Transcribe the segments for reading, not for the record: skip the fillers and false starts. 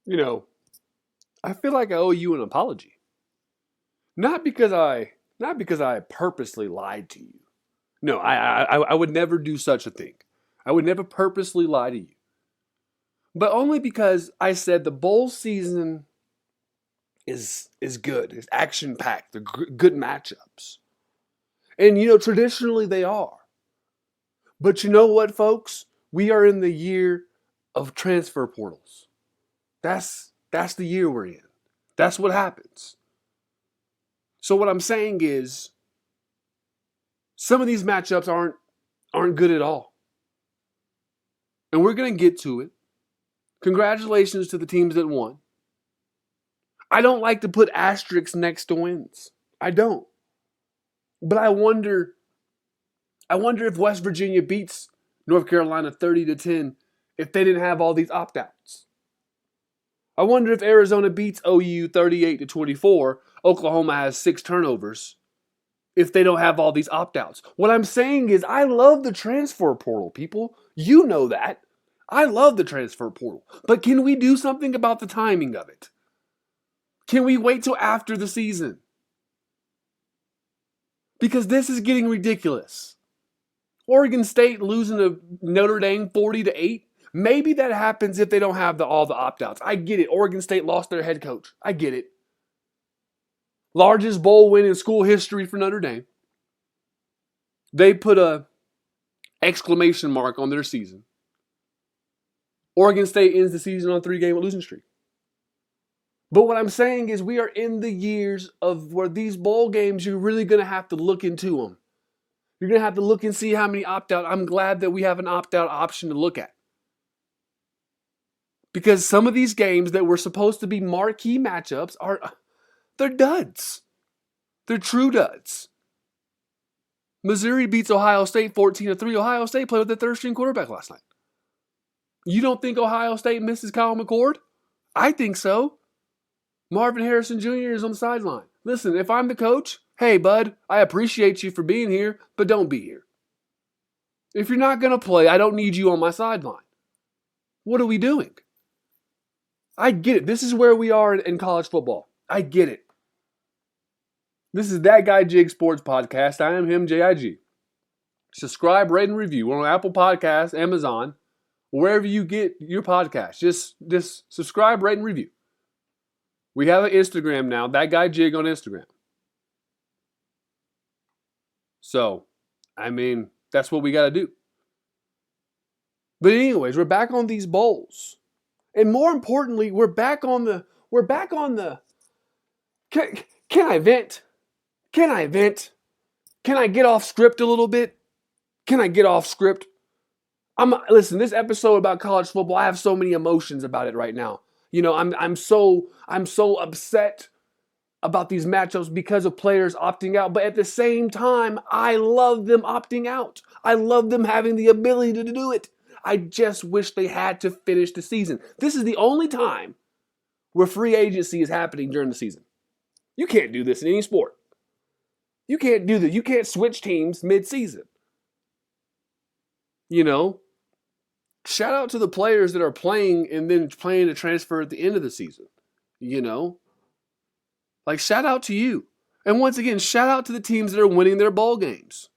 You know, I feel like I owe you an apology. Not because I purposely lied to you. No, I would never do such a thing. I would never purposely lie to you. But only because I said the bowl season is good. It's action packed. They're good matchups. And traditionally they are. But you know what, folks? We are in the year of transfer portals. That's the year we're in. That's what happens. So what I'm saying is some of these matchups aren't good at all. And we're going to get to it. Congratulations to the teams that won. I don't like to put asterisks next to wins. I don't. But I wonder if West Virginia beats North Carolina 30-10 if they didn't have all these opt-outs. I wonder if Arizona beats OU 38-24, Oklahoma has 6 turnovers if they don't have all these opt-outs. What I'm saying is I love the transfer portal, people. You know that. I love the transfer portal. But can we do something about the timing of it? Can we wait till after the season? Because this is getting ridiculous. Oregon State losing to Notre Dame 40-8. Maybe that happens if they don't have all the opt-outs. I get it. Oregon State lost their head coach. I get it. Largest bowl win in school history for Notre Dame. They put a exclamation mark on their season. Oregon State ends the season on a 3-game losing streak. But what I'm saying is we are in the years of where these bowl games, you're really going to have to look into them. You're going to have to look and see how many opt-out. I'm glad that we have an opt-out option to look at. Because some of these games that were supposed to be marquee matchups they're duds. They're true duds. Missouri beats Ohio State 14-3. Ohio State played with their third-string quarterback last night. You don't think Ohio State misses Kyle McCord? I think so. Marvin Harrison Jr. is on the sideline. Listen, if I'm the coach, hey, bud, I appreciate you for being here, but don't be here. If you're not going to play, I don't need you on my sideline. What are we doing? I get it. This is where we are in college football. I get it. This is That Guy Jig Sports Podcast. I am him, JIG. Subscribe, rate, and review. We're on Apple Podcasts, Amazon, wherever you get your podcast. Just subscribe, rate, and review. We have an Instagram now. That Guy Jig on Instagram. So, that's what we got to do. But anyways, we're back on these bowls. And more importantly, we're back on the can I vent? Can I vent? Can I get off script a little bit? Can I get off script? Listen, this episode about college football, I have so many emotions about it right now. I'm so upset about these matchups because of players opting out, but at the same time, I love them opting out. I love them having the ability to do it. I just wish they had to finish the season. This is the only time where free agency is happening during the season. You can't do this in any sport. You can't do that. You can't switch teams mid-season. Shout out to the players that are playing and then planning to transfer at the end of the season. Shout out to you. And once again, shout out to the teams that are winning their bowl games.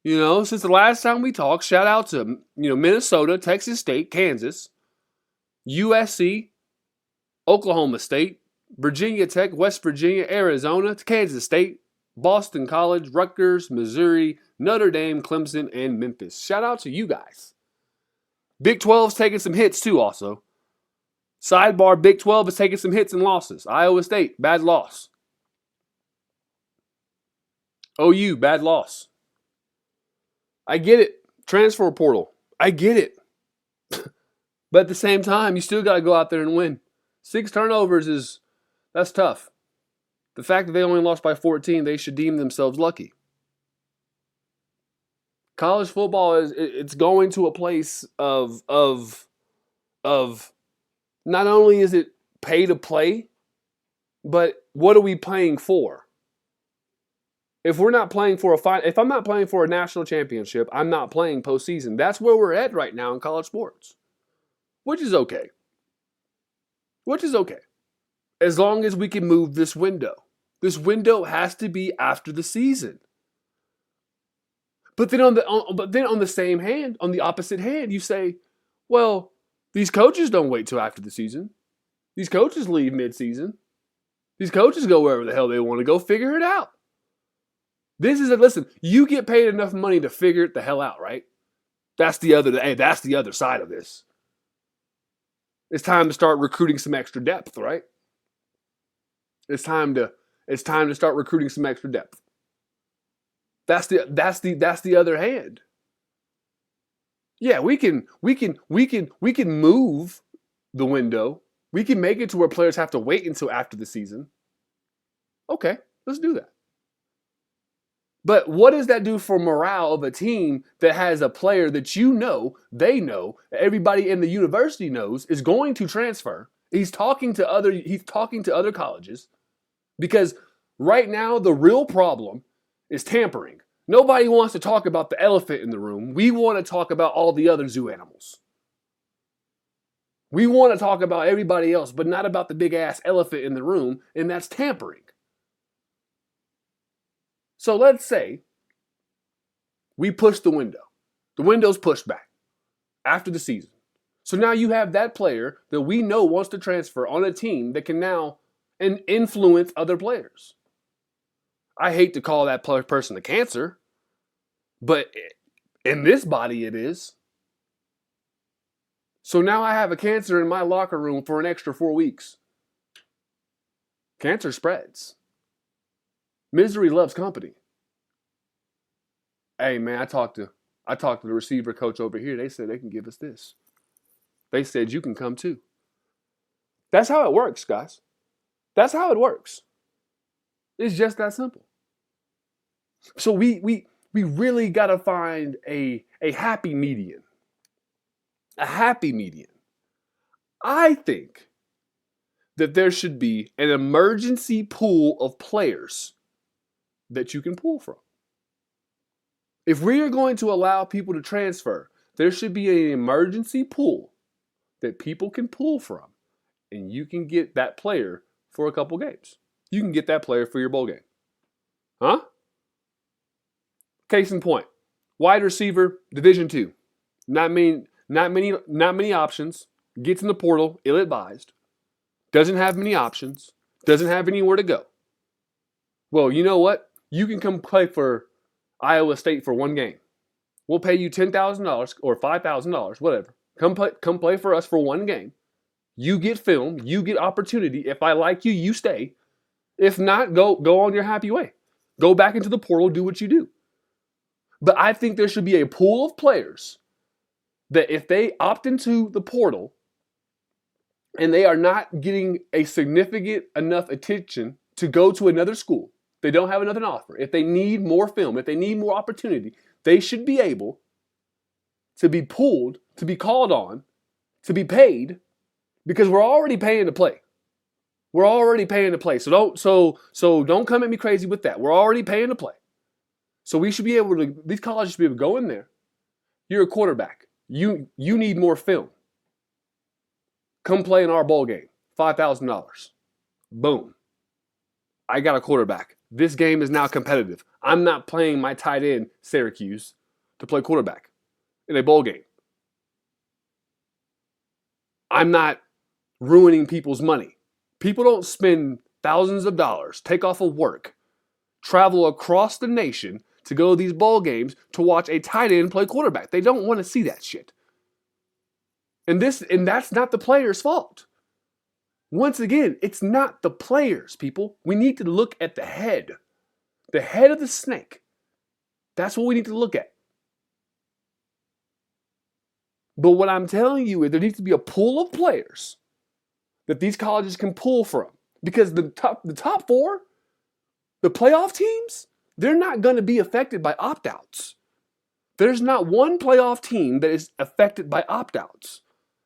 Since the last time we talked, shout out to, Minnesota, Texas State, Kansas, USC, Oklahoma State, Virginia Tech, West Virginia, Arizona, Kansas State, Boston College, Rutgers, Missouri, Notre Dame, Clemson, and Memphis. Shout out to you guys. Big 12's taking some hits too also. Sidebar, Big 12 is taking some hits and losses. Iowa State, bad loss. OU, bad loss. I get it. Transfer portal. I get it. But at the same time, you still got to go out there and win. 6 turnovers that's tough. The fact that they only lost by 14, they should deem themselves lucky. College football it's going to a place of not only is it pay to play, but what are we playing for? If we're not playing for if I'm not playing for a national championship, I'm not playing postseason. That's where we're at right now in college sports, which is okay. which is okay, as long as we can move this window. This window has to be after the season. But then on the same hand, on the opposite hand, you say, well, these coaches don't wait till after the season. These coaches leave mid-season. These coaches go wherever the hell they want to go. Figure it out. Listen, you get paid enough money to figure it the hell out, right? That's the other side of this. It's time to start recruiting some extra depth, right? It's time to start recruiting some extra depth. That's the other hand. Yeah, we can move the window. We can make it to where players have to wait until after the season. Okay, let's do that. But what does that do for morale of a team that has a player that they know, everybody in the university knows is going to transfer? He's talking to other colleges, because right now the real problem is tampering. Nobody wants to talk about the elephant in the room. We want to talk about all the other zoo animals. We want to talk about everybody else, but not about the big ass elephant in the room, and that's tampering. So let's say we push the window. The window's pushed back after the season. So now you have that player that we know wants to transfer on a team that can now influence other players. I hate to call that person a cancer, but in this body it is. So now I have a cancer in my locker room for an extra 4 weeks. Cancer spreads. Misery loves company. Hey man, I talked to the receiver coach over here. They said they can give us this. They said you can come too. That's how it works, guys. That's how it works. It's just that simple. So we really got to find a happy median. A happy median. I think that there should be an emergency pool of players that you can pull from. If we are going to allow people to transfer, there should be an emergency pool that people can pull from, and you can get that player for a couple games. You can get that player for your bowl game. Huh? Case in point, wide receiver, Division II. Not many options. Gets in the portal, ill-advised. Doesn't have many options. Doesn't have anywhere to go. Well, you know what? You can come play for Iowa State for one game. We'll pay you $10,000 or $5,000, whatever. Come play for us for one game. You get film. You get opportunity. If I like you, you stay. If not, go on your happy way. Go back into the portal. Do what you do. But I think there should be a pool of players that if they opt into the portal and they are not getting a significant enough attention to go to another school, they don't have another offer, if they need more film, if they need more opportunity, they should be able to be pulled, to be called on, to be paid, because we're already paying to play. We're already paying to play. So don't come at me crazy with that. We're already paying to play. So we should be able to, these colleges should be able to go in there. You're a quarterback. You need more film. Come play in our bowl game. $5,000. Boom. I got a quarterback. This game is now competitive. I'm not playing my tight end, Syracuse, to play quarterback in a bowl game. I'm not ruining people's money. People don't spend thousands of dollars, take off of work, travel across the nation to go to these bowl games to watch a tight end play quarterback. They don't want to see that shit. And that's not the player's fault. Once again, it's not the players, people. We need to look at the head of the snake. That's what we need to look at. But what I'm telling you is there needs to be a pool of players that these colleges can pull from. Because the top four, the playoff teams, they're not going to be affected by opt-outs. There's not one playoff team that is affected by opt-outs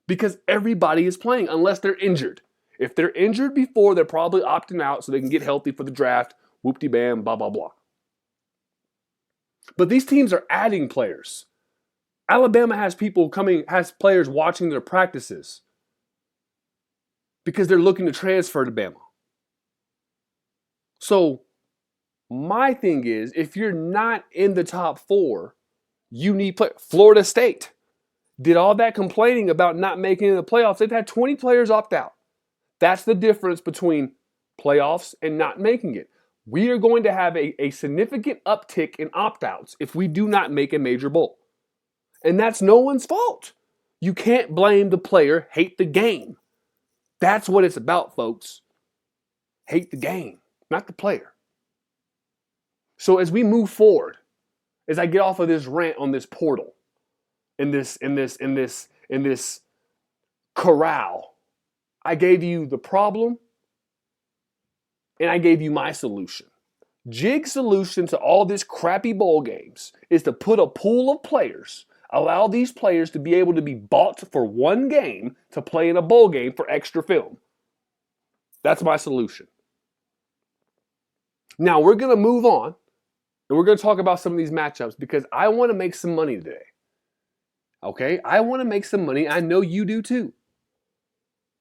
because everybody is playing unless they're injured. If they're injured before, they're probably opting out so they can get healthy for the draft, whoop-de-bam, blah, blah, blah. But these teams are adding players. Alabama has players watching their practices. because they're looking to transfer to Bama. So my thing is, if you're not in the top 4, you need play. Florida State did all that complaining about not making the playoffs. They've had 20 players opt out. That's the difference between playoffs and not making it. We are going to have a significant uptick in opt-outs if we do not make a major bowl. And that's no one's fault. You can't blame the player, hate the game. That's what it's about, folks. Hate the game, not the player. So as we move forward, as I get off of this rant on this portal, in this corral, I gave you the problem and I gave you my solution. Jig's solution to all this crappy bowl games is to put a pool of players, allow these players to be able to be bought for one game to play in a bowl game for extra film. That's my solution. Now we're going to move on and we're going to talk about some of these matchups because I want to make some money today. Okay? I want to make some money. I know you do too.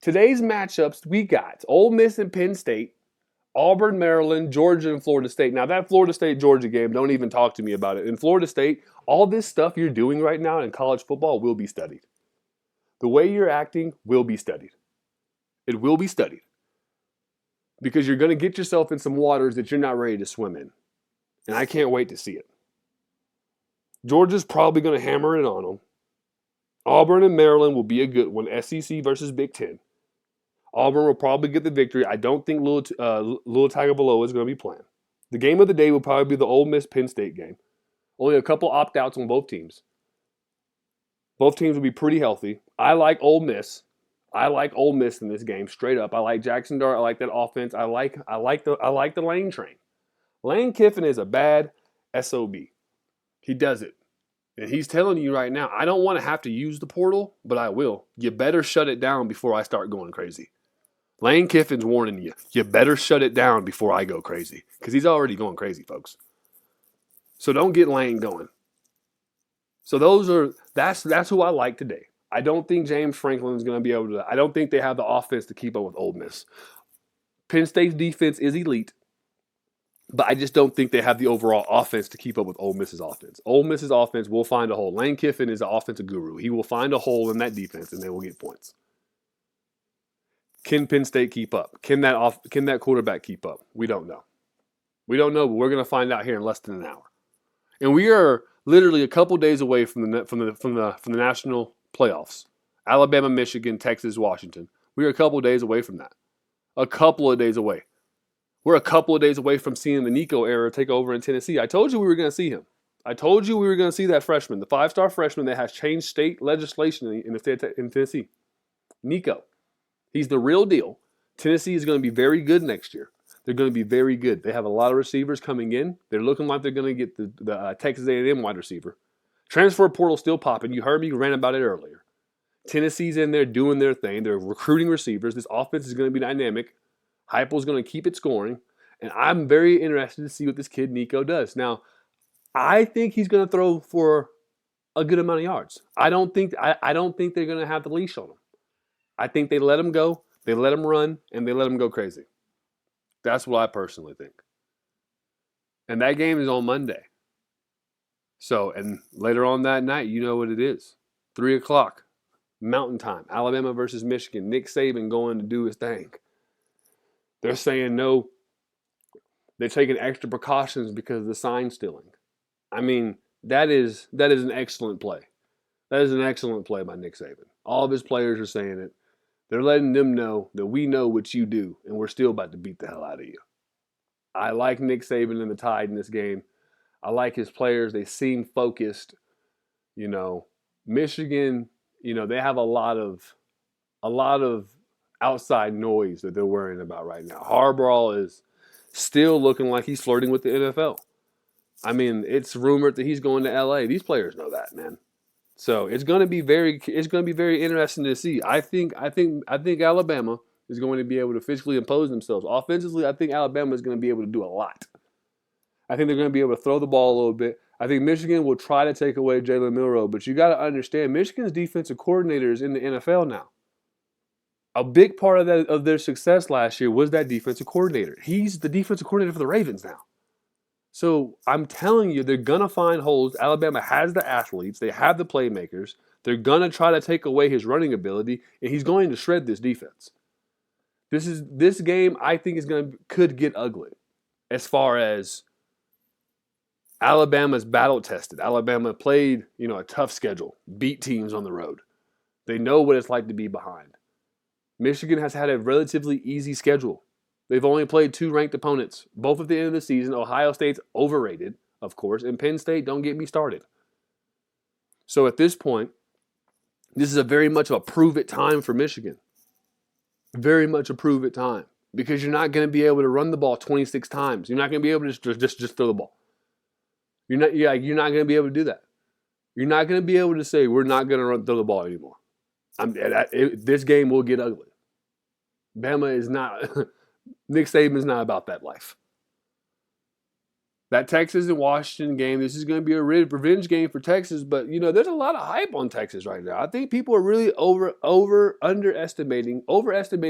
Today's matchups, we got Ole Miss and Penn State, Auburn, Maryland, Georgia, and Florida State. Now, that Florida State-Georgia game, don't even talk to me about it. In Florida State, all this stuff you're doing right now in college football will be studied. The way you're acting will be studied. It will be studied. Because you're going to get yourself in some waters that you're not ready to swim in. And I can't wait to see it. Georgia's probably going to hammer it on them. Auburn and Maryland will be a good one. SEC versus Big Ten. Auburn will probably get the victory. I don't think Lil Tagovailoa is going to be playing. The game of the day will probably be the Ole Miss-Penn State game. Only a couple opt-outs on both teams. Both teams will be pretty healthy. I like Ole Miss. I like Ole Miss in this game, straight up. I like Jackson Dart. I like that offense. I like the Lane train. Lane Kiffin is a bad SOB. He does it. And he's telling you right now, I don't want to have to use the portal, but I will. You better shut it down before I start going crazy. Lane Kiffin's warning you. You better shut it down before I go crazy. Because he's already going crazy, folks. So don't get Lane going. So that's who I like today. I don't think James Franklin is going to be able to. I don't think they have the offense to keep up with Ole Miss. Penn State's defense is elite. But I just don't think they have the overall offense to keep up with Ole Miss's offense. Ole Miss's offense will find a hole. Lane Kiffin is an offensive guru. He will find a hole in that defense, and they will get points. Can Penn State keep up? Can that quarterback keep up? We don't know. We don't know, but we're going to find out here in less than an hour. And we are literally a couple days away from the national playoffs. Alabama, Michigan, Texas, Washington. We are a couple days away from that. A couple of days away. We're a couple of days away from seeing the Nico era take over in Tennessee. I told you we were going to see him. I told you we were going to see that freshman, the 5-star freshman that has changed state legislation in Tennessee. Nico. He's the real deal. Tennessee is going to be very good next year. They're going to be very good. They have a lot of receivers coming in. They're looking like they're going to get the Texas A&M wide receiver. Transfer portal still popping. You heard me rant about it earlier. Tennessee's in there doing their thing. They're recruiting receivers. This offense is going to be dynamic. Heupel's going to keep it scoring. And I'm very interested to see what this kid Nico does. Now, I think he's going to throw for a good amount of yards. I don't think they're going to have the leash on him. I think they let him go, they let him run, and they let him go crazy. That's what I personally think. And that game is on Monday. So, and later on that night, you know what it is. 3 o'clock, Mountain Time, Alabama versus Michigan. Nick Saban going to do his thing. They're saying no. They're taking extra precautions because of the sign stealing. I mean, that is an excellent play. That is an excellent play by Nick Saban. All of his players are saying it. They're letting them know that we know what you do, and we're still about to beat the hell out of you. I like Nick Saban and the Tide in this game. I like his players. They seem focused. You know, Michigan, you know, they have a lot of outside noise that they're worrying about right now. Harbaugh is still looking like he's flirting with the NFL. I mean, it's rumored that he's going to LA. These players know that, man. So it's going to be very interesting to see. I think Alabama is going to be able to physically impose themselves. Offensively, I think Alabama is going to be able to do a lot. I think they're going to be able to throw the ball a little bit. I think Michigan will try to take away Jalen Milroe, but you got to understand Michigan's defensive coordinator is in the NFL now. A big part of their success last year was that defensive coordinator. He's the defensive coordinator for the Ravens now. So I'm telling you, they're going to find holes. Alabama has the athletes. They have the playmakers. They're going to try to take away his running ability, and he's going to shred this defense. This game, I think, could get ugly as far as Alabama's battle tested. Alabama played, a tough schedule, beat teams on the road. They know what it's like to be behind. Michigan has had a relatively easy schedule. They've only played 2 ranked opponents, both at the end of the season. Ohio State's overrated, of course, and Penn State, don't get me started. So at this point, this is a very much of a prove-it time for Michigan. Very much a prove-it time. Because you're not going to be able to run the ball 26 times. You're not going to be able to just throw the ball. You're not going to be able to do that. You're not going to be able to say, we're not going to throw the ball anymore. This game will get ugly. Bama is not... Nick Saban's not about that life. That Texas and Washington game, this is going to be a revenge game for Texas, but, there's a lot of hype on Texas right now. I think people are really overestimating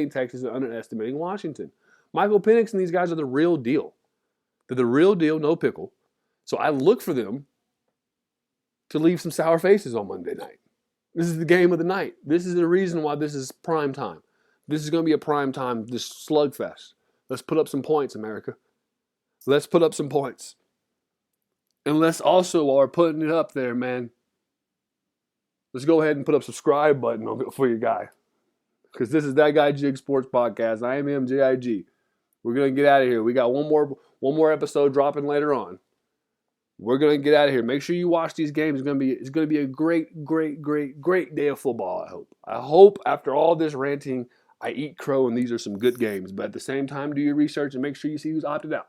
Texas and underestimating Washington. Michael Penix and these guys are the real deal. They're the real deal, no pickle. So I look for them to leave some sour faces on Monday night. This is the game of the night. This is the reason why this is prime time. This is going to be a prime time, this slugfest. Let's put up some points, America. Let's put up some points. And let's also, while we're putting it up there, man, let's go ahead and put up subscribe button for your guy. Because this is That Guy Jig Sports Podcast. I am MJIG. We're going to get out of here. We got one more episode dropping later on. We're going to get out of here. Make sure you watch these games. It's going to be a great, great, great, great day of football, I hope. I hope after all this ranting, I eat crow and these are some good games. But at the same time, do your research and make sure you see who's opted out.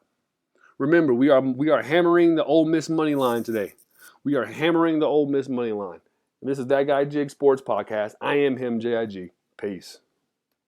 Remember, we are hammering the Ole Miss money line today. We are hammering the Ole Miss money line. And this is That Guy Jig Sports Podcast. I am him, JIG. Peace.